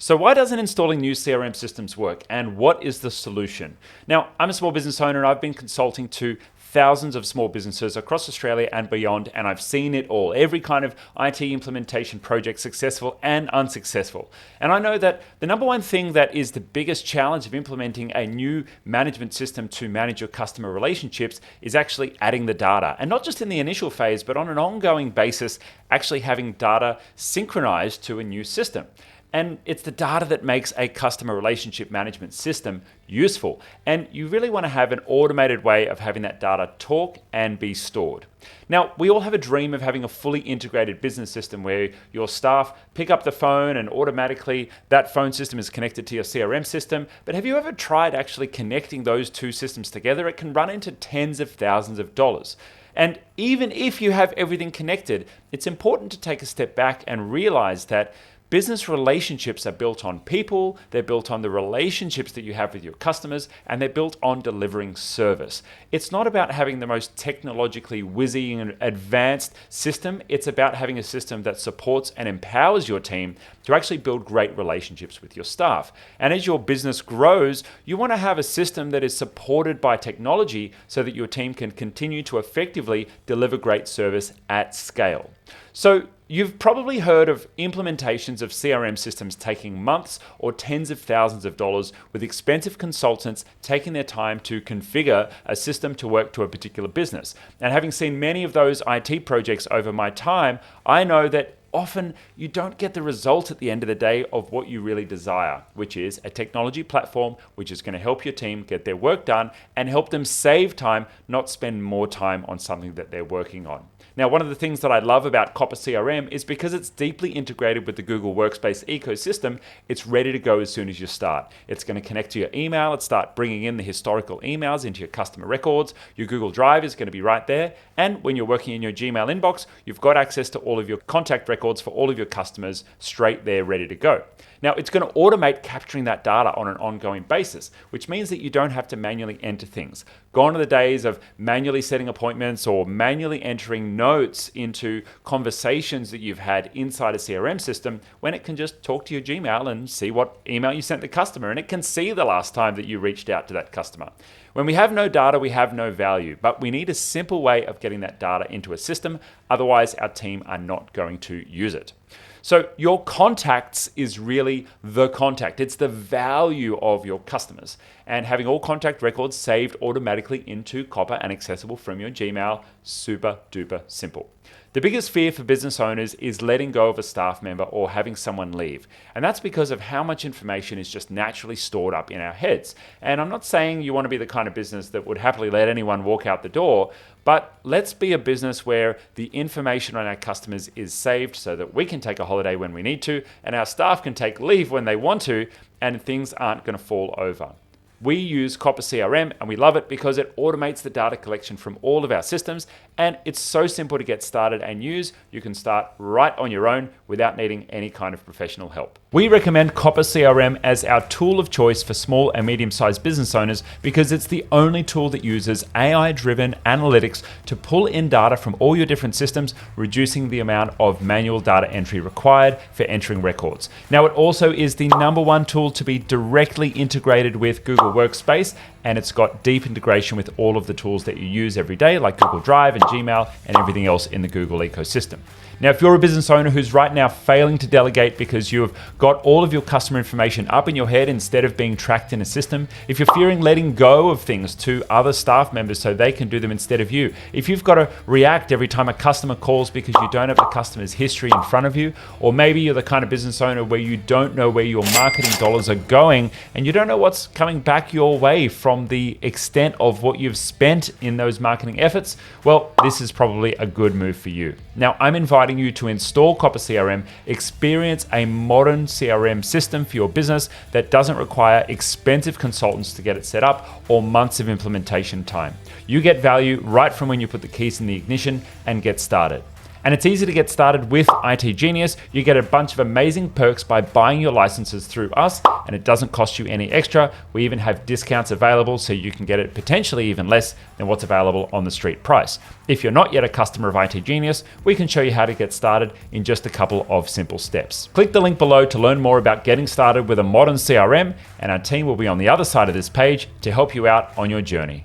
So why doesn't installing new CRM systems work, and what is the solution? Now, I'm a small business owner and I've been consulting to thousands of small businesses across Australia and beyond, and I've seen it all. Every kind of IT implementation project, successful and unsuccessful. And I know that the number one thing that is the biggest challenge of implementing a new management system to manage your customer relationships is actually adding the data. And not just in the initial phase, but on an ongoing basis, actually having data synchronized to a new system. And it's the data that makes a customer relationship management system useful. And you really want to have an automated way of having that data talk and be stored. Now, we all have a dream of having a fully integrated business system where your staff pick up the phone and automatically that phone system is connected to your CRM system. But have you ever tried actually connecting those two systems together? It can run into tens of thousands of dollars. And even if you have everything connected, it's important to take a step back and realize that business relationships are built on people, they're built on the relationships that you have with your customers, and they're built on delivering service. It's not about having the most technologically whizzy and advanced system, it's about having a system that supports and empowers your team to actually build great relationships with your staff. And as your business grows, you want to have a system that is supported by technology so that your team can continue to effectively deliver great service at scale. So you've probably heard of implementations of CRM systems taking months or tens of thousands of dollars, with expensive consultants taking their time to configure a system to work to a particular business. And having seen many of those IT projects over my time, I know that often you don't get the result at the end of the day of what you really desire, which is a technology platform which is going to help your team get their work done and help them save time, not spend more time on something that they're working on. Now, one of the things that I love about Copper CRM is because it's deeply integrated with the Google Workspace ecosystem, it's ready to go as soon as you start. It's going to connect to your email, and start bringing in the historical emails into your customer records. Your Google Drive is going to be right there. And when you're working in your Gmail inbox, you've got access to all of your contact records for all of your customers straight there, ready to go. Now, it's going to automate capturing that data on an ongoing basis, which means that you don't have to manually enter things. Gone are the days of manually setting appointments or manually entering notes into conversations that you've had inside a CRM system, when it can just talk to your Gmail and see what email you sent the customer, and it can see the last time that you reached out to that customer. When we have no data, we have no value, but we need a simple way of getting that data into a system, otherwise our team are not going to use it. So your contacts is really the contact. It's the value of your customers. And having all contact records saved automatically into Copper and accessible from your Gmail, super duper simple. The biggest fear for business owners is letting go of a staff member or having someone leave. And that's because of how much information is just naturally stored up in our heads. And I'm not saying you want to be the kind of business that would happily let anyone walk out the door, but let's be a business where the information on our customers is saved so that we can take a holiday when we need to, and our staff can take leave when they want to, and things aren't going to fall over. We use Copper CRM and we love it because it automates the data collection from all of our systems, and it's so simple to get started and use. You can start right on your own without needing any kind of professional help. We recommend Copper CRM as our tool of choice for small and medium-sized business owners because it's the only tool that uses AI-driven analytics to pull in data from all your different systems, reducing the amount of manual data entry required for entering records. Now, it also is the number one tool to be directly integrated with Google Workspace, and it's got deep integration with all of the tools that you use every day, like Google Drive and Gmail and everything else in the Google ecosystem. Now, if you're a business owner who's right now failing to delegate because you've got all of your customer information up in your head instead of being tracked in a system, if you're fearing letting go of things to other staff members so they can do them instead of you, if you've got to react every time a customer calls because you don't have the customer's history in front of you, or maybe you're the kind of business owner where you don't know where your marketing dollars are going and you don't know what's coming back your way from the extent of what you've spent in those marketing efforts, well, this is probably a good move for you. Now, I'm inviting you to install Copper CRM, experience a modern CRM system for your business that doesn't require expensive consultants to get it set up or months of implementation time. You get value right from when you put the keys in the ignition and get started. And it's easy to get started with itGenius. You get a bunch of amazing perks by buying your licenses through us, and it doesn't cost you any extra. We even have discounts available so you can get it potentially even less than what's available on the street price. If you're not yet a customer of itGenius, we can show you how to get started in just a couple of simple steps. Click the link below to learn more about getting started with a modern CRM, and our team will be on the other side of this page to help you out on your journey.